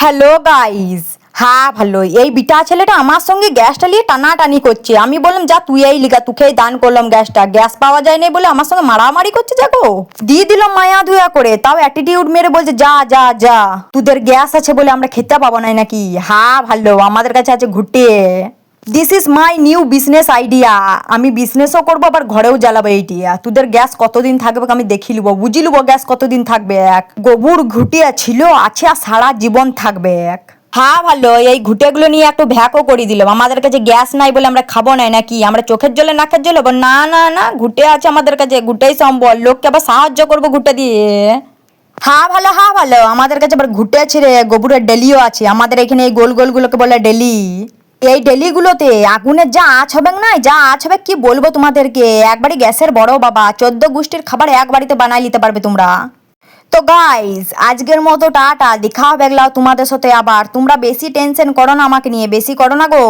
Hello guys. হ্যাঁ ভালো, এই বিটা ছেলেটা আমার সঙ্গে গ্যাসটা নিয়ে টানাটানি করছে। আমি বললাম যা তুই এই লিগা, তোকেই দান করলাম গ্যাসটা, গ্যাস পাওয়া যায় না বলে আমার সঙ্গে মারামারি করছে। যাকো দিয়ে দিলাম মায়া ধুয়া করে, তাও অ্যাটিটিউড মেরে বলছে যা যা যা, তোদের গ্যাস আছে বলে আমরা খেতে পাবো না নাকি? হ্যাঁ ভালো, আমাদের কাছে আছে ঘুটে। This is my new business idea. আমি বিজনেসও করবো আবার ঘরেও জ্বালাবো এইটিয়া। তোদের গ্যাস কতদিন থাকবে আমি দেখি লিবো, বুঝি লিবো গ্যাস কতদিন থাকবে। এক গোবর ঘুটিয়া ছিল, আছে আর সারা জীবন থাকবে এক। হ্যাঁ ভালো, এই ঘুটেগুলো নিয়ে একটু ভ্যাকও করে দিলাম। আমাদের কাছে গ্যাস নাই বলে আমরা খাবো না নাকি? আমরা চোখের জলে নাকের জলে না না না, ঘুটে আছে আমাদের কাছে, ঘুটেই সম্বল। লোককে আবার সাহায্য করবো ঘুটে দিয়ে। হ্যাঁ ভালো, হ্যাঁ ভালো, আমাদের কাছে আবার ঘুটে আছে রে, গোবরের ডেলিও আছে। আমাদের এখানে এই গোল গোলগুলোকে বলে ডেলি। এই ডেলিগুলোতে আগুনের যা আঁচ হবে না, যা আঁচ হবে কি বলবো তোমাদেরকে। একবারই গ্যাসের বড় বাবা, 14 গোষ্ঠীর খাবার এক বাড়িতে বানাই নিতে পারবে তোমরা। তো গাইস, আজকের মতো টাটা, দেখা হবে তোমাদের সাথে আবার। তোমরা বেশি টেনশন করো না আমাকে নিয়ে, বেশি করো না গো।